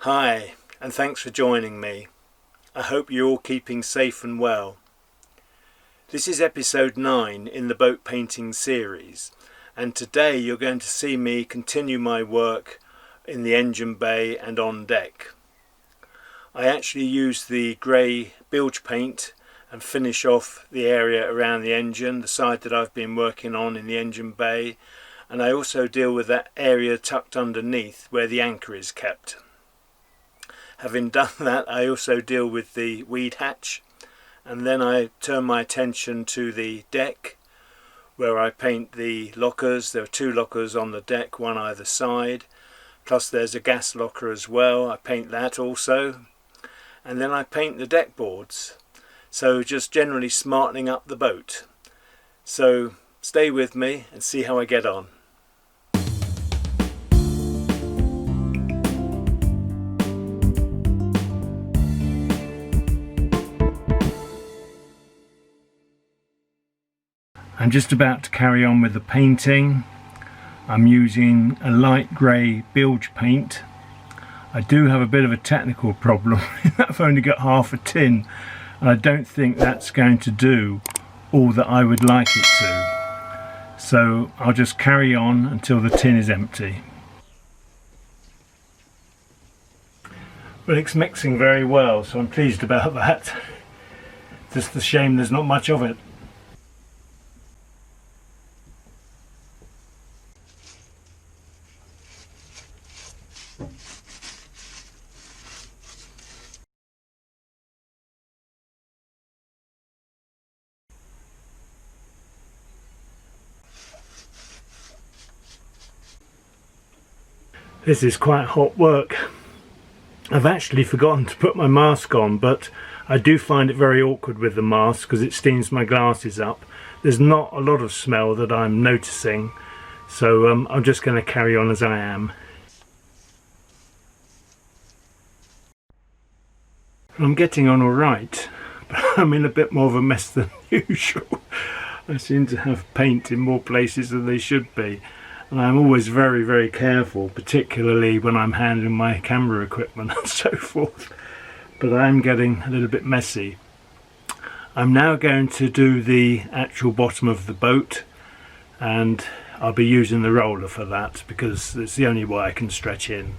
Hi, and thanks for joining me. I hope you're all keeping safe and well. This is episode 9 in the boat painting series, and today you're going to see me continue my work in the engine bay and on deck. I actually use the grey bilge paint and finish off the area around the engine, the side that I've been working on in the engine bay, and I also deal with that area tucked underneath where the anchor is kept. Having done that, I also deal with the weed hatch, and then I turn my attention to the deck where I paint the lockers. There are 2 lockers on the deck, one either side, plus there's a gas locker as well. I paint that also, and then I paint the deck boards, so just generally smartening up the boat. So stay with me and see how I get on. I'm just about to carry on with the painting. I'm using a light grey bilge paint. I do have a bit of a technical problem. I've only got half a tin, and I don't think that's going to do all that I would like it to. So I'll just carry on until the tin is empty. But it's mixing very well, so I'm pleased about that. Just a shame there's not much of it. This is quite hot work. I've actually forgotten to put my mask on, but I do find it very awkward with the mask because it steams my glasses up. There's not a lot of smell that I'm noticing, so I'm just going to carry on as I am. I'm getting on alright, but I'm in a bit more of a mess than usual. I seem to have paint in more places than they should be. And I'm always very careful, particularly when I'm handling my camera equipment and so forth. But I am getting a little bit messy. I'm now going to do the actual bottom of the boat, and I'll be using the roller for that because it's the only way I can stretch in.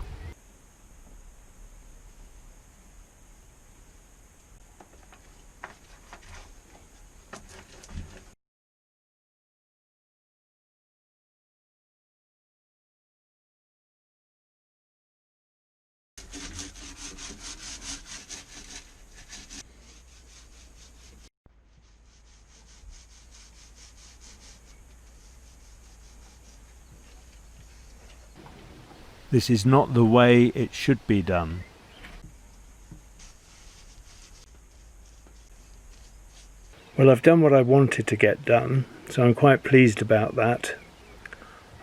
This is not the way it should be done. Well, I've done what I wanted to get done, so I'm quite pleased about that.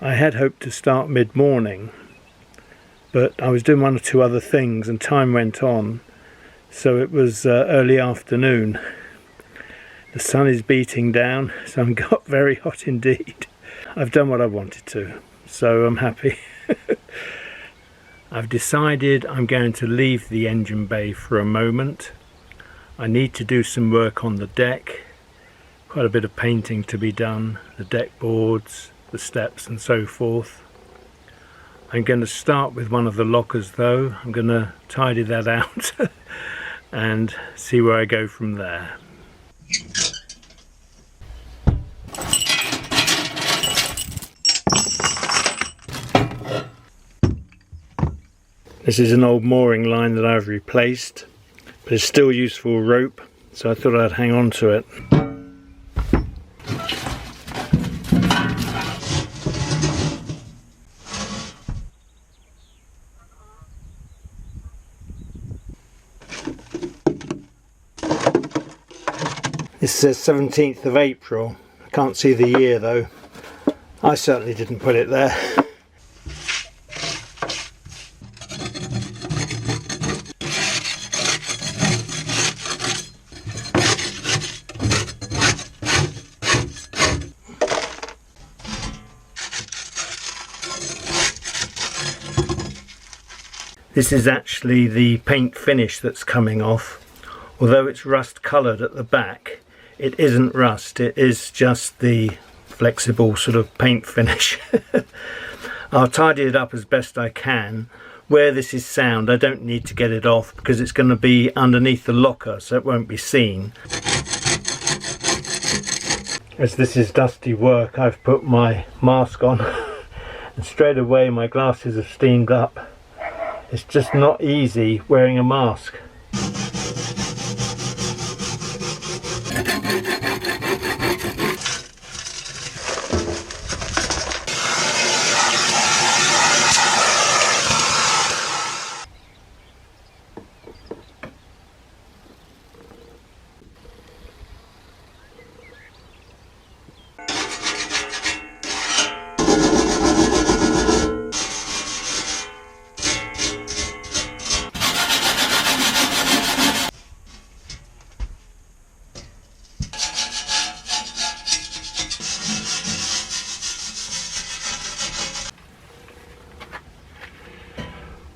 I had hoped to start mid-morning, but I was doing 1 or 2 other things and time went on, so it was early afternoon. The sun is beating down, so I'm got very hot indeed. I've done what I wanted to, so I'm happy. I've decided I'm going to leave the engine bay for a moment. I need to do some work on the deck, quite a bit of painting to be done, the deck boards, the steps and so forth. I'm going to start with one of the lockers though. I'm going to tidy that out and see where I go from there. This is an old mooring line that I've replaced, but it's still useful rope, so I thought I'd hang on to it. This says 17th of April. I can't see the year though. I certainly didn't put it there. This is actually the paint finish that's coming off. Although it's rust coloured at the back, it isn't rust, it is just the flexible sort of paint finish. I'll tidy it up as best I can. Where this is sound, I don't need to get it off because it's going to be underneath the locker, so it won't be seen. As this is dusty work, I've put my mask on and straight away my glasses have steamed up. It's just not easy wearing a mask.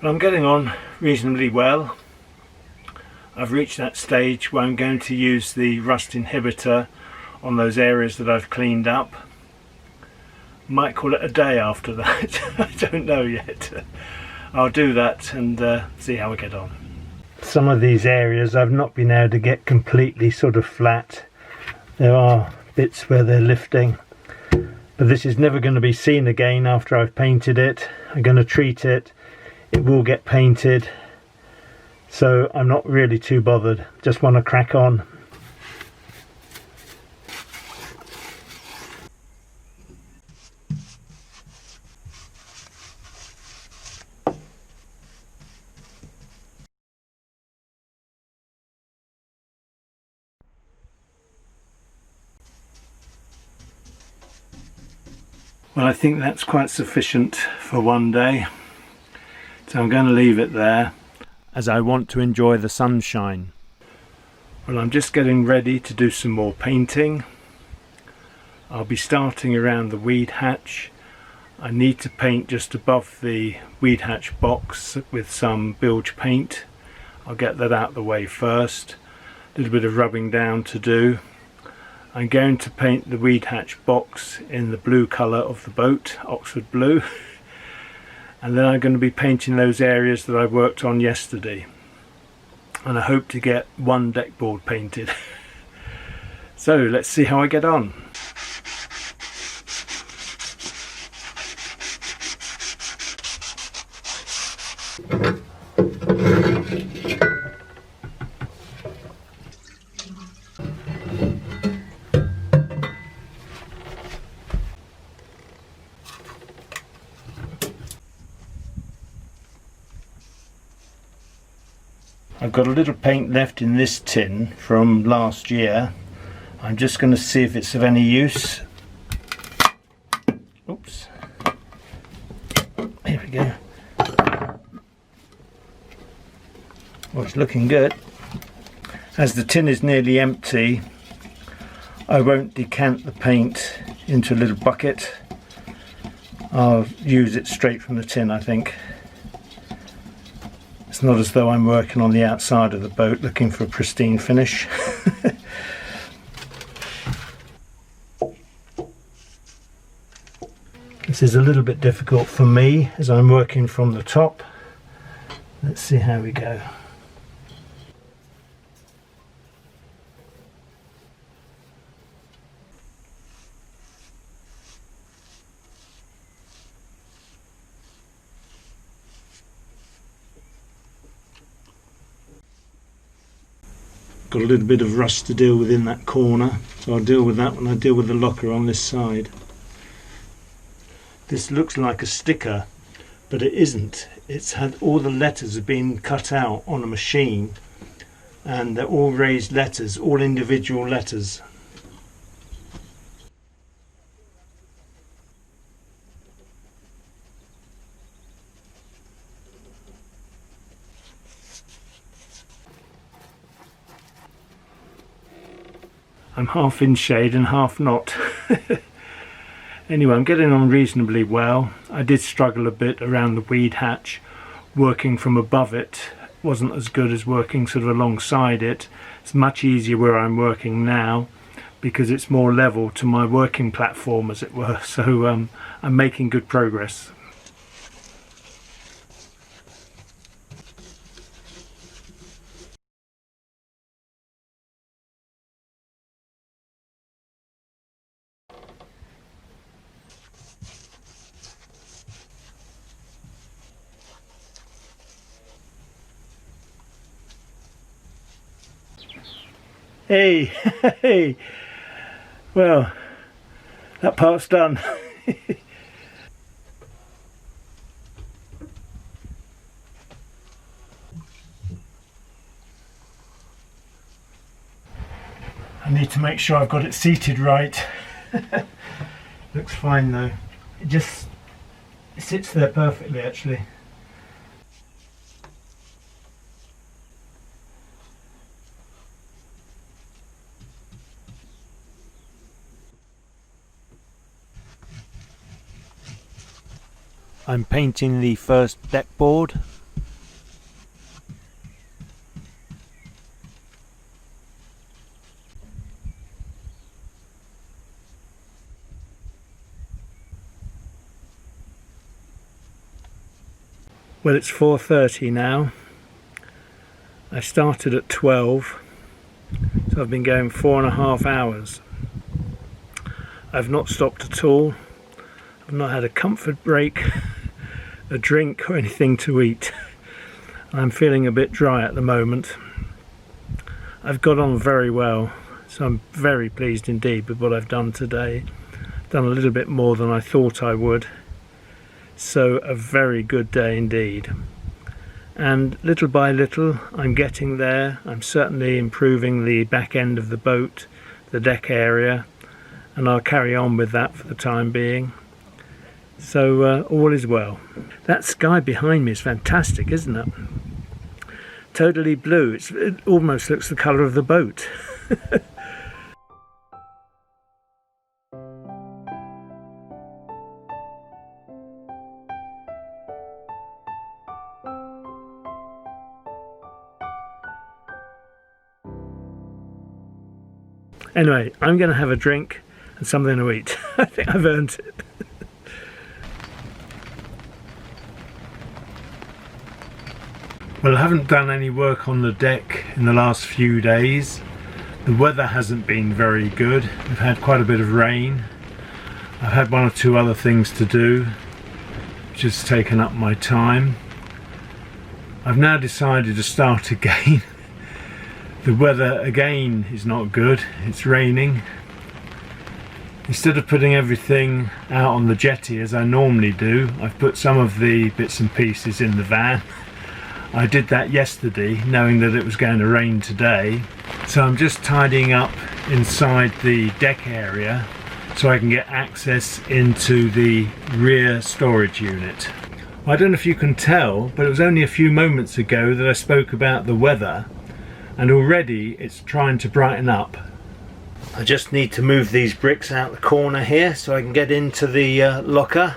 I'm getting on reasonably well. I've reached that stage where I'm going to use the rust inhibitor on those areas that I've cleaned up. Might call it a day after that. I don't know yet. I'll do that and see how I get on. Some of these areas I've not been able to get completely sort of flat. There are bits where they're lifting, but this is never going to be seen again after I've painted it. I'm going to treat it. It will get painted, so I'm not really too bothered, just want to crack on. Well, I think that's quite sufficient for one day. So I'm going to leave it there as I want to enjoy the sunshine. Well, I'm just getting ready to do some more painting. I'll be starting around the weed hatch. I need to paint just above the weed hatch box with some bilge paint. I'll get that out of the way first. A little bit of rubbing down to do. I'm going to paint the weed hatch box in the blue colour of the boat, Oxford blue. And then I'm going to be painting those areas that I worked on yesterday, and I hope to get one deck board painted. So let's see how I get on. I've got a little paint left in this tin from last year. I'm just going to see if it's of any use. Oops. Here we go. Well, it's looking good. As the tin is nearly empty, I won't decant the paint into a little bucket. I'll use it straight from the tin, I think. It's not as though I'm working on the outside of the boat looking for a pristine finish. This is a little bit difficult for me as I'm working from the top. Let's see how we go. Got a little bit of rust to deal with in that corner, so I'll deal with that when I deal with the locker on this side. This looks like a sticker, but it isn't. It's had all the letters have been cut out on a machine, and they're all raised letters, all individual letters. I'm half in shade and half not. Anyway, I'm getting on reasonably well. I did struggle a bit around the weed hatch working from above it wasn't as good as working sort of alongside it. It's much easier where I'm working now because it's more level to my working platform, as it were. So I'm making good progress. Hey, hey, well, that part's done. I need to make sure I've got it seated right. Looks fine though. It sits there perfectly actually. I'm painting the first deck board. Well, it's 4:30 now. I started at 12, so I've been going 4.5 hours. I've not stopped at all. I've not had a comfort break, a drink or anything to eat. I'm feeling a bit dry at the moment. I've got on very well, so I'm very pleased indeed with what I've done today. Done a little bit more than I thought I would. So a very good day indeed. And little by little I'm getting there. I'm certainly improving the back end of the boat, the deck area, and I'll carry on with that for the time being. So all is well. That sky behind me is fantastic, isn't it? Totally blue. It almost looks the colour of the boat. Anyway, I'm going to have a drink and something to eat. I think I've earned it. Well, I haven't done any work on the deck in the last few days. The weather hasn't been very good. We've had quite a bit of rain. I've had one or two other things to do, which has taken up my time. I've now decided to start again. The weather again is not good. It's raining. Instead of putting everything out on the jetty as I normally do, I've put some of the bits and pieces in the van. I did that yesterday knowing that it was going to rain today, so I'm just tidying up inside the deck area so I can get access into the rear storage unit. I don't know if you can tell, but it was only a few moments ago that I spoke about the weather, and already it's trying to brighten up. I just need to move these bricks out the corner here so I can get into the locker.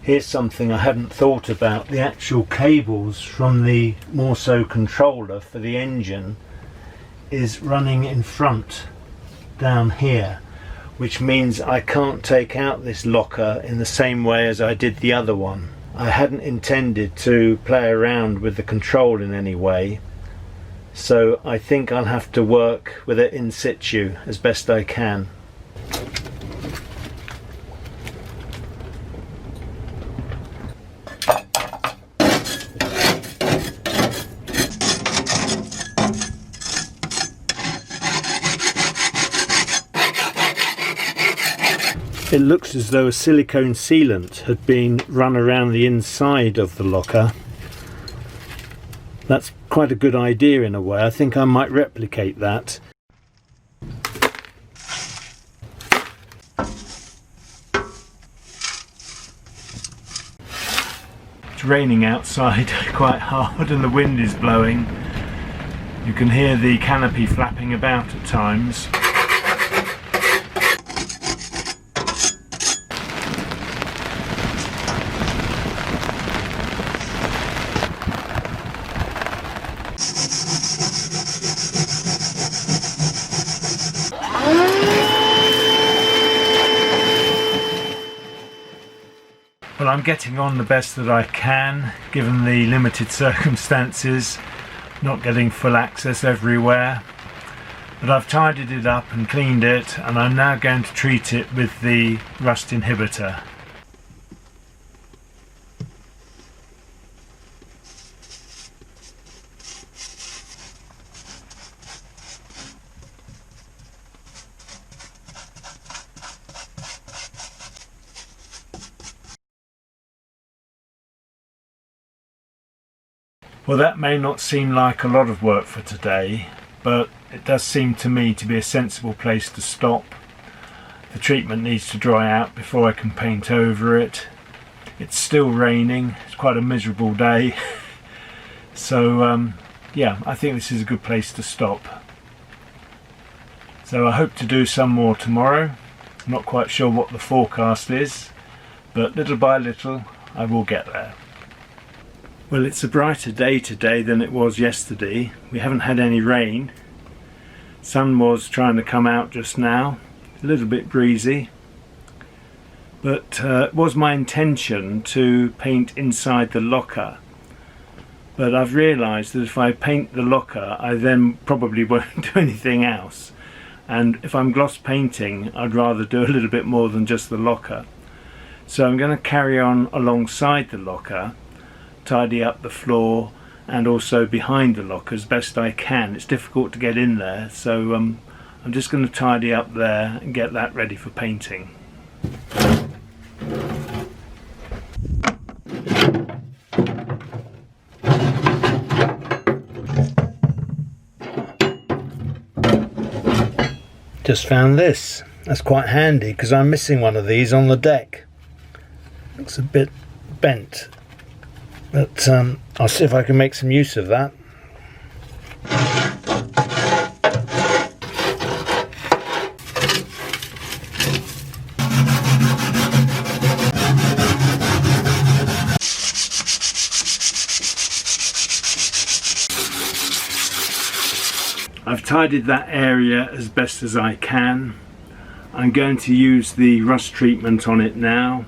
Here's something I hadn't thought about. The actual cables from the Morse controller for the engine is running in front down here, which means I can't take out this locker in the same way as I did the other one. I hadn't intended to play around with the control in any way, so I think I'll have to work with it in situ as best I can. It looks as though a silicone sealant had been run around the inside of the locker. That's quite a good idea in a way. I think I might replicate that. raining outside quite hard and the wind is blowing. You can hear the canopy flapping about at times. Well, I'm getting on the best that I can, given the limited circumstances, not getting full access everywhere. But I've tidied it up and cleaned it, and I'm now going to treat it with the rust inhibitor. Well, that may not seem like a lot of work for today, but it does seem to me to be a sensible place to stop. The treatment needs to dry out before I can paint over it. It's still raining, it's quite a miserable day. So yeah, I think this is a good place to stop. So I hope to do some more tomorrow. I'm not quite sure what the forecast is, but little by little I will get there. Well, it's a brighter day today than it was yesterday. We haven't had any rain. Sun was trying to come out just now, a little bit breezy. But it was my intention to paint inside the locker. But I've realised that if I paint the locker, I then probably won't do anything else. And if I'm gloss painting, I'd rather do a little bit more than just the locker. So I'm going to carry on alongside the locker, tidy up the floor and also behind the locker as best I can. It's difficult to get in there, so I'm just going to tidy up there and get that ready for painting. Just found this. That's quite handy because I'm missing one of these on the deck. Looks a bit bent. But I'll see if I can make some use of that. I've tidied that area as best as I can. I'm going to use the rust treatment on it now.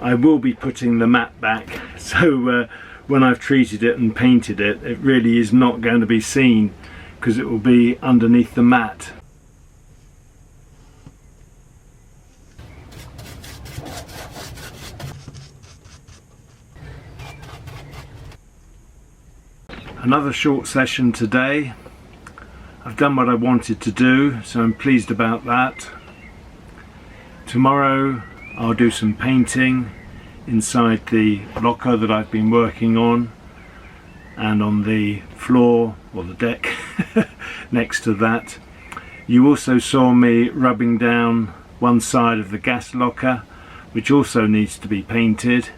I will be putting the mat back, so when I've treated it and painted it, it really is not going to be seen because it will be underneath the mat. Another short session today. I've done what I wanted to do, so I'm pleased about that. Tomorrow I'll do some painting inside the locker that I've been working on and on the floor or the deck next to that. You also saw me rubbing down one side of the gas locker, which also needs to be painted.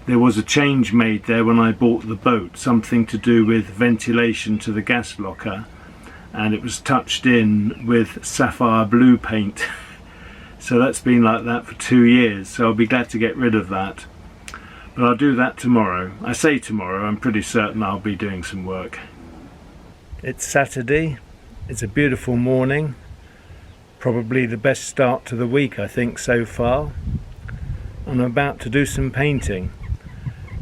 There was a change made there when I bought the boat, something to do with ventilation to the gas locker, and it was touched in with sapphire blue paint. So that's been like that for 2 years, so I'll be glad to get rid of that. But I'll do that tomorrow. I say tomorrow, I'm pretty certain I'll be doing some work. It's Saturday, it's a beautiful morning, probably the best start to the week I think so far. I'm about to do some painting.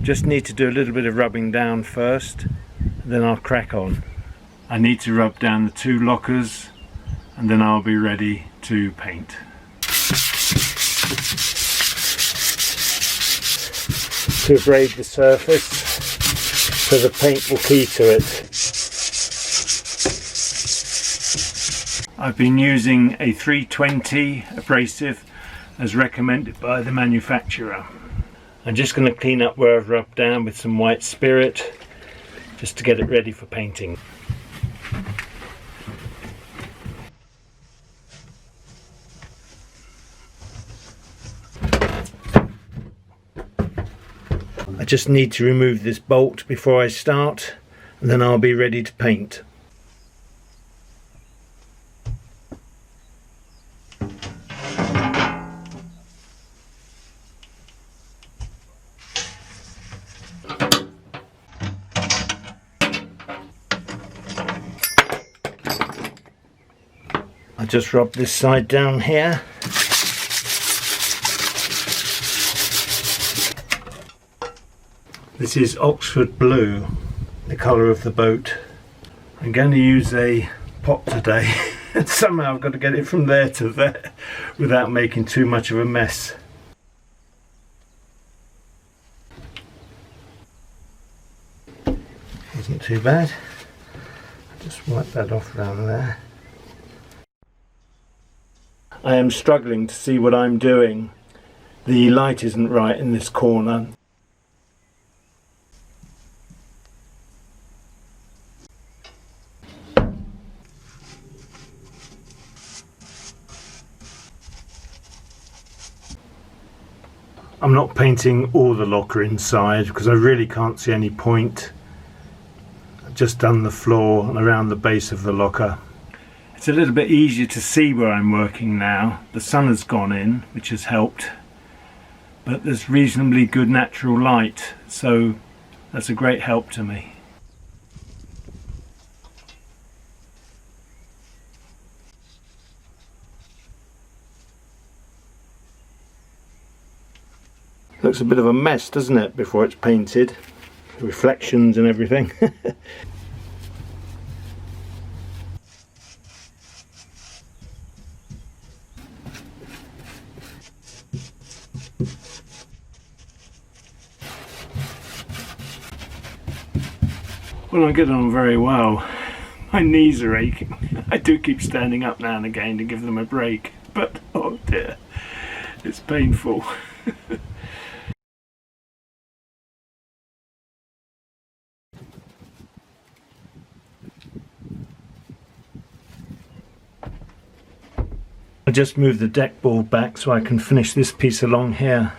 Just need to do a little bit of rubbing down first, then I'll crack on. I need to rub down the 2 lockers and then I'll be ready to paint. To abrade the surface so the paint will key to it. I've been using a 320 abrasive as recommended by the manufacturer. I'm just going to clean up where I've rubbed down with some white spirit just to get it ready for painting. I just need to remove this bolt before I start, and then I'll be ready to paint. I just rub this side down here. This is Oxford Blue, the colour of the boat. I'm going to use a pot today. Somehow I've got to get it from there to there without making too much of a mess. Isn't too bad. Just wipe that off down there. I am struggling to see what I'm doing. The light isn't right in this corner. I'm not painting all the locker inside because I really can't see any point. I've just done the floor and around the base of the locker. It's a little bit easier to see where I'm working now. The sun has gone in, which has helped, but there's reasonably good natural light, so that's a great help to me. Looks a bit of a mess, doesn't it, before it's painted? Reflections and everything. Well, I get on very well. My knees are aching. I do keep standing up now and again to give them a break, but oh dear, it's painful. I just moved the deck board back so I can finish this piece along here.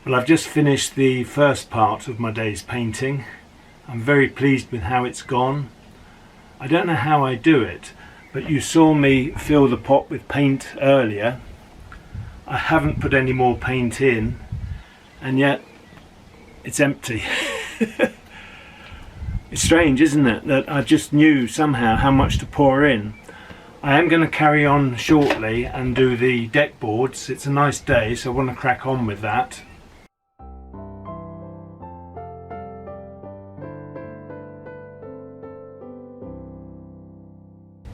Well, I've just finished the first part of my day's painting. I'm very pleased with how it's gone. I don't know how I do it, but you saw me fill the pot with paint earlier. I haven't put any more paint in, and yet it's empty. It's strange, isn't it, that I just knew somehow how much to pour in. I am going to carry on shortly and do the deck boards. It's a nice day, so I want to crack on with that.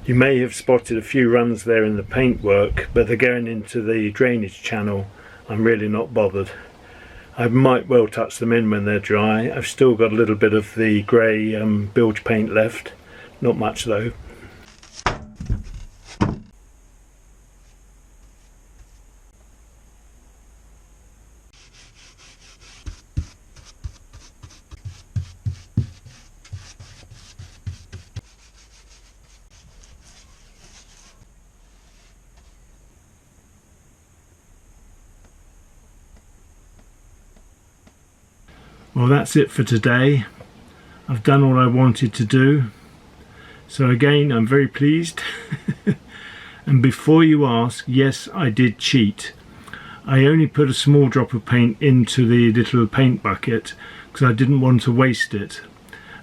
You may have spotted a few runs there in the paintwork, but they're going into the drainage channel. I'm really not bothered. I might well touch them in when they're dry. I've still got a little bit of the grey bilge paint left. Not much though. Well, that's it for today. I've done all I wanted to do. So again, I'm very pleased. And before you ask, yes, I did cheat. I only put a small drop of paint into the little paint bucket because I didn't want to waste it.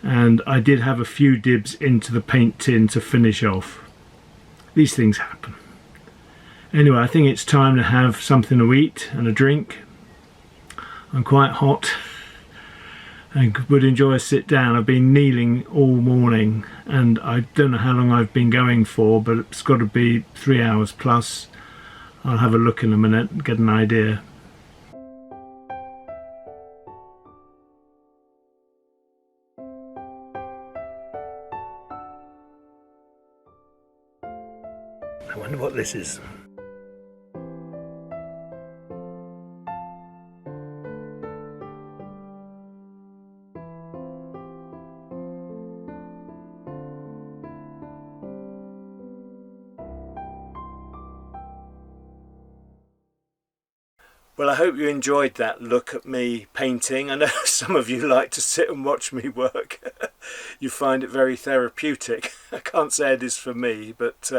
And I did have a few dibs into the paint tin to finish off. These things happen. Anyway, I think it's time to have something to eat and a drink. I'm quite hot. And would enjoy a sit down. I've been kneeling all morning and I don't know how long I've been going for, but it's got to be 3 hours plus. I'll have a look in a minute and get an idea. I wonder what this is. Well, I hope you enjoyed that look at me painting. I know some of you like to sit and watch me work. You find it very therapeutic. I can't say it is for me, but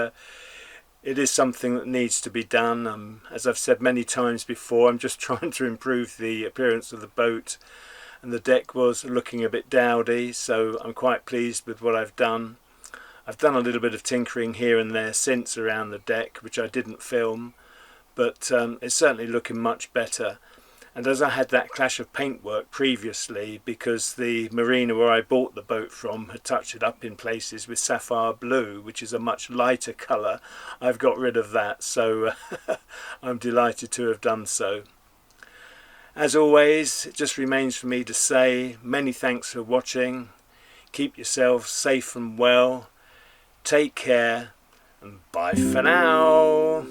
it is something that needs to be done. As I've said many times before, I'm just trying to improve the appearance of the boat, and the deck was looking a bit dowdy, so I'm quite pleased with what I've done. I've done a little bit of tinkering here and there since around the deck, which I didn't film, but it's certainly looking much better. And as I had that clash of paintwork previously, because the marina where I bought the boat from had touched it up in places with sapphire blue, which is a much lighter colour, I've got rid of that, so I'm delighted to have done so. As always, it just remains for me to say many thanks for watching. Keep yourselves safe and well. Take care, and bye for now.